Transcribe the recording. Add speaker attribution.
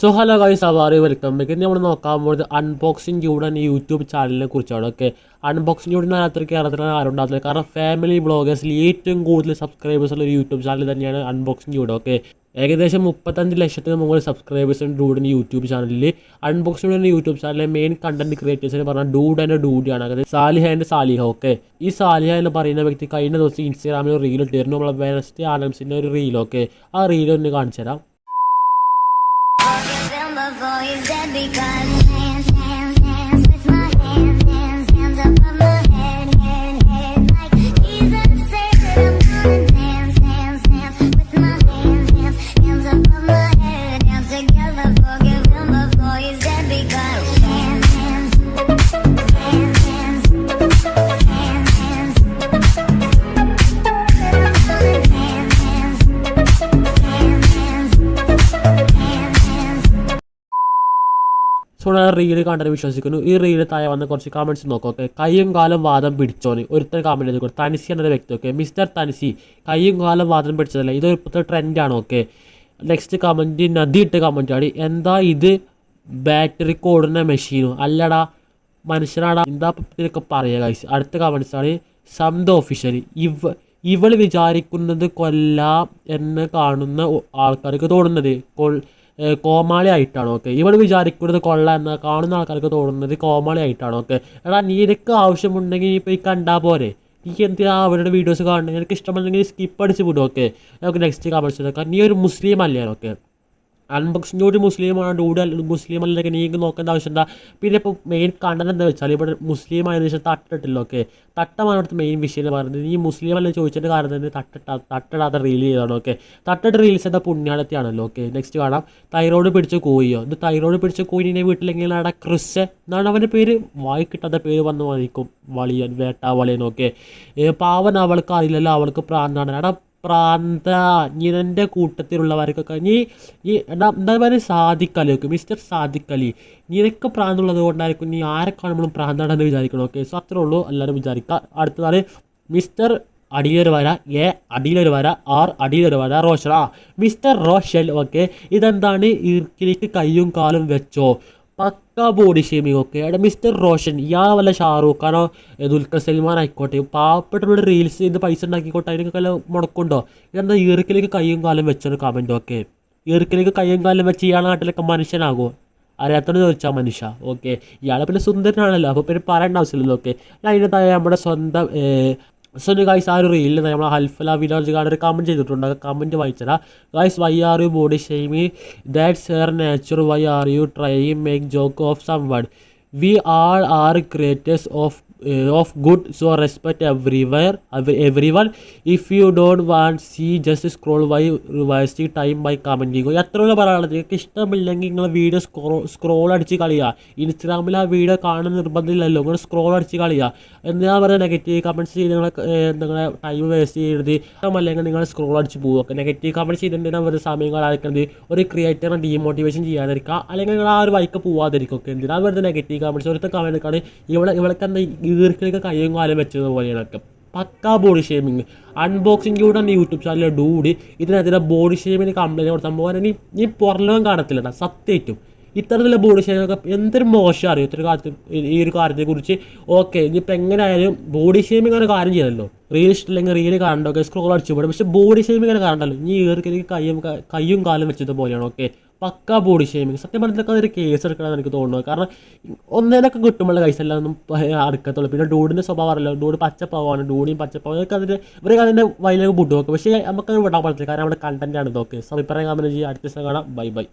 Speaker 1: So hello guys, how are you welcome back. ഇന്ന് നമ്മൾ നോക്കാൻ പോകുന്നത് അൺബോക്സിംഗ് ജൂഡ് എന്ന യൂട്യൂബ് ചാനലിനെ കുറിച്ചാണ്. ഓക്കെ, അൺബോക്സിംഗ് ജൂഡിനകത്ത് കേരളത്തിൽ ആരും ഉണ്ടാകത്തില്ല, കാരണം ഫാമിലി വ്ളോഗേഴ്സിൽ ഏറ്റവും കൂടുതൽ സബ്സ്ക്രൈബേഴ്സ് ഉള്ള ഒരു യൂട്യൂബ് ചാനൽ തന്നെയാണ് അൺബോക്സിംഗ് ജൂഡ്. ഓക്കെ, ഏകദേശം 35 ലക്ഷത്തിന് മുകളിൽ സബ്സ്ക്രൈബേഴ്സ് ഉണ്ട് ഡൂഡിന് യൂട്യൂബ് ചാനലിൽ. അൺബോക്സിംഗ് ജൂഡ് യൂട്യൂബ് ചാനലിലെ മെയിൻ കണ്ടന്റ് ക്രിയേറ്റേഴ്സിന് പറഞ്ഞാൽ ഡൂഡ് ആൻഡ് ഡൂഡിയാണ്, അതായത് സാലിഹ ആൻഡ് സാലിഹ. ഓക്കെ, ഈ സാലിഹ എന്ന് പറയുന്ന വ്യക്തി കഴിഞ്ഞ ദിവസം ഇൻസ്റ്റാഗ്രാമിൽ ഒരു റീൽ ഇട്ടിരുന്നു, നമ്മളെ വെനസ്ഡേ ആഡംസിൻ്റെ ഒരു റീൽ. ഓക്കെ, ആ റീൽ ഒന്ന് കാണിച്ചു തരാം.
Speaker 2: Before he's dead, because hands with my hands above my head, like Jesus said that I'm gonna dance with my hands above my head, dance together, forgive him before he's dead, because hands
Speaker 1: so ഞാൻ reel കണ്ടിട്ട് വിശ്വസിക്കുന്നു. ഈ reel താഴെ വന്ന കുറച്ച് comments നോക്കാം. Okay, കയ്യും കാലം വാദം പിടിച്ചോന് ഒരുത്തൻ കമൻറ്റ് ചെയ്തു, തനിസി എന്നൊരു വ്യക്തി. ഓക്കെ, മിസ്റ്റർ തനിസി കയ്യും കാലം വാദം പിടിച്ചതല്ല, ഇതൊരു ഇപ്പോഴത്തെ ട്രെൻഡാണ്. ഓക്കെ, നെക്സ്റ്റ് കമൻറ്റ് നദി ഇട്ട് കമൻറ്റാണ്, എന്താ ഇത് ബാറ്ററിക്ക് ഓടുന്ന മെഷീനോ അല്ലടാ മനുഷ്യനാടാ, എന്താ ഇതിലൊക്കെ പറയുക ഗൈസ്. അടുത്ത കമൻറ്റ്സാണ് സംത ഒഫീഷ്യലി, ഇവൾ വിചാരിക്കുന്നത് കൊല്ലാം എന്ന് കാണുന്ന ആൾക്കാർക്ക് തോന്നുന്നത് കോമാളി ആയിട്ടാണ്. ഓക്കെ, ഇവൾ വിചാരിക്കുന്നത് കൊള്ള എന്ന് കാണുന്ന ആൾക്കാർക്ക് തോന്നുന്നത് കോമാളി ആയിട്ടാണ്. ഓക്കെ, എടാ നിനക്ക് ആവശ്യമുണ്ടെങ്കിൽ ഇപ്പോൾ ഈ കണ്ടാൽ പോരെ, നീ എന്തിനാ അവരുടെ വീഡിയോസ് കാണുന്നത്? എനിക്ക് ഇഷ്ടമുണ്ടെങ്കിൽ സ്കിപ്പ് അടിച്ച് വിടും. ഓക്കെ, നമുക്ക് നെക്സ്റ്റ് കമൻറ്റ്സ് നോക്കാം. നീ ഒരു മുസ്ലിം അല്ലേ? ഓക്കെ, അൺബോക്സിംഗ് ഒരു മുസ്ലിമാണ്, ഡൂഡ് മുസ്ലിം അല്ലെങ്കിൽ നീ നോക്കേണ്ട ആവശ്യം എന്താ? പിന്നെ ഇപ്പോൾ മെയിൻ കണ്ടന്റ് എന്താ വെച്ചാൽ ഇവിടെ മുസ്ലിം ആയതിനു ശേഷം തട്ടിട്ടില്ല. ഓക്കെ, തട്ടമാണ് ഇവിടുത്തെ മെയിൻ വിഷയം എന്ന് പറയുന്നത്. നീ മുസ്ലിം അല്ലെന്ന് ചോദിച്ചതിൻ്റെ കാരണം തന്നെ തട്ടിടാതെ റീൽ ചെയ്താണ്. ഓക്കെ, തട്ടിട്ട് റീൽസ് എന്താ പുണ്യാളത്തിയാണല്ലോ. ഓക്കെ, നെക്സ്റ്റ് കാണാം. തൈറോയ്ഡ് പിടിച്ച കോഴിയോ, ഇത് തൈറോയ്ഡ് പിടിച്ച കോഴിനെ വീട്ടിലെങ്ങനെയാണ് ക്രിസ് എന്നാണ് അവൻ്റെ പേര്, വായി കിട്ടാത്ത പേര് വന്ന് വായിക്കും, വളിയൻ വേട്ടാവളിയൻ. ഓക്കെ, പാവൻ അവൾക്ക് അറിയില്ലല്ലോ, അവൾക്ക് പ്രാന്താണ്. എടാ പ്രാന്ത, നിന്റെ കൂട്ടത്തിലുള്ളവർക്കൊക്കെ നീ എന്താ പറയുക സാദിഖലി. ഓക്കെ, മിസ്റ്റർ സാദിഖലി, നിനക്ക് പ്രാന്തുള്ളത് കൊണ്ടായിരിക്കും നീ ആരെ കാണുമ്പോഴും പ്രാന്താണെന്ന് വിചാരിക്കണം. ഓക്കെ, സോ അത്രേ ഉള്ളൂ, എല്ലാവരും വിചാരിക്കുക. അടുത്തതാണ് മിസ്റ്റർ അടിയിലൊരു വര, അടിയിലൊരു വര, അടിയിലൊരു വര, റോഷൻ. മിസ്റ്റർ റോഷൻ. ഓക്കെ, ഇതെന്താണ് ഇർക്കിലേക്ക് കയ്യും കാലും വെച്ചോ, പക്ക ബോഡി ഷേമിങ്. ഓക്കെ, എടാ മിസ്റ്റർ റോഷൻ, ഇയാൾ വല്ല ഷാറൂഖ് ഖാനോ ദുൽഖർ സൽമാൻ ആയിക്കോട്ടെ, പാവപ്പെട്ടവരുടെ റീൽസ് ചെയ്ത് പൈസ ഉണ്ടാക്കിക്കോട്ടെ, അതിനൊക്കെ വല്ല മുടക്കുണ്ടോ? ഇതെന്താ ഈർക്കിലേക്ക് കയ്യും കാലം വെച്ചൊരു കമൻറ്റ്. ഓക്കെ, ഈർക്കിലേക്ക് കയ്യും കാലം വെച്ച് ഇയാൾ നാട്ടിലൊക്കെ മനുഷ്യനാകുമോ? അറിയാത്തത് ചോദിച്ചാൽ മനുഷ്യ. ഓക്കെ, ഇയാളെ പിന്നെ സുന്ദരനാണല്ലോ, അപ്പോൾ പിന്നെ പറയേണ്ട ആവശ്യമില്ലല്ലോ. ഓക്കെ, അതിൻ്റെ താഴെ നമ്മുടെ സ്വന്തം ഗൈസ് ആ ഒരു റീലിൽ നമ്മൾ ഹൽഫല വിലോജ് ഒരു കമൻറ്റ് ചെയ്തിട്ടുണ്ട്. കമൻറ്റ് വായിച്ചതാ. Guys, why are you body shaming, that's her nature, why are you try make joke of someone, we all are creators of good, so respect everyone, if you don't want see just scroll why wasting time by commenting. എത്രയുള്ള പറയാനുള്ളത്, നിങ്ങൾക്ക് ഇഷ്ടമില്ലെങ്കിൽ നിങ്ങൾ video scroll അടിച്ച് കളിയുക. ഇൻസ്റ്റാഗ്രാമിൽ ആ video കാണുന്ന നിർബന്ധമില്ലല്ലോ, നിങ്ങൾ scroll അടിച്ച് കളിയുക. എന്തിനാ പറയുക നെഗറ്റീവ് കമൻറ്റ്സ് ചെയ്ത് നിങ്ങളെ ടൈം വേസ്റ്റ് ചെയ്യരുത്, അല്ലെങ്കിൽ നിങ്ങൾ സ്ക്രോൾ അടിച്ച് പോകുക. ഒക്കെ നെഗറ്റീവ് കമൻറ്റ്സ് ചെയ്തിട്ടുണ്ടെങ്കിൽ വെറുതെ സമയം കളയാക്കുന്നത്, ഒരു ക്രിയേറ്ററിനെ ഡീമോട്ടിവേഷൻ ചെയ്യാതിരിക്കുക, അല്ലെങ്കിൽ നിങ്ങൾ ആ ഒരു വൈക്ക് പോവാതിരിക്കും. ഒക്കെ എന്തിനാ വെറുതെ നെഗറ്റീവ് കമൻറ്റ്സ്? ഒരുത്ത കമൻറ്റ് ഇവൾക്ക് എന്താ ഈർക്കിലേക്ക് കയ്യും കാലം വെച്ചതുപോലെയാണ്. പക്കാ ബോഡി ഷേമിങ്. അൺബോക്സിംഗ് ജൂഡ് എന്ന യൂട്യൂബ് ചാനലിലെ ഡൂഡ് ഇതിനെതിരെ ബോഡി ഷേമിന് കംപ്ലൈൻറ്റ് കൊടുത്ത സംഭവം നീ പുറലോകം കാണത്തില്ല സത്യമായിട്ടും. ഇത്തരത്തിലുള്ള ബോഡി ഷേമിങ്ങൊക്കെ എന്തൊരു മോശം അറിയും ഈ ഒരു കാര്യത്തെക്കുറിച്ച്. ഓക്കെ, ഇനിയിപ്പോൾ എങ്ങനെയായാലും ബോഡി ഷേമിങ് അങ്ങനെ കാര്യം ചെയ്തല്ലോ, റീൽ ഇഷ്ടമില്ലെങ്കിൽ റീൽ കാണണ്ടോ, സ്ക്രോൾ അടിച്ചു പോലും, പക്ഷേ ബോഡി ഷേമിങ് അങ്ങനെ കാണണ്ടല്ലോ. നീ ഈർക്കിലേക്ക് കയ്യും കാലം വെച്ചതുപോലെയാണ്. ഓക്കെ, പക്ക ബോഡി ഷേമിങ്. സത്യം പറഞ്ഞിട്ടൊക്കെ അതൊരു കേസ് എടുക്കണമെന്ന് എനിക്ക് തോന്നുന്നു, കാരണം ഒന്നേനൊക്കെ കിട്ടുമ്പോഴുള്ള കൈസെല്ലാം ഒന്നും അടുക്കത്തുള്ളൂ. പിന്നെ ഡൂഡിൻ്റെ സ്വഭാവം അറിയില്ല, ഡൂഡ് പച്ചപ്പാവാണ്, ഡൂഡിയും പച്ചപ്പാവും ഇവർക്ക് അതിൻ്റെ വയലേക്ക് ബുഡ് നോക്കും, പക്ഷേ നമുക്കത് വിടാൻ പറ്റില്ല, കാരണം അവിടെ കണ്ടൻറ്റാണ് ഇതൊക്കെ. സോ അഭിപ്രായം കമൻറ്റ് ചെയ്യുക. അടുത്ത ദിവസം കാണാം. ബൈ.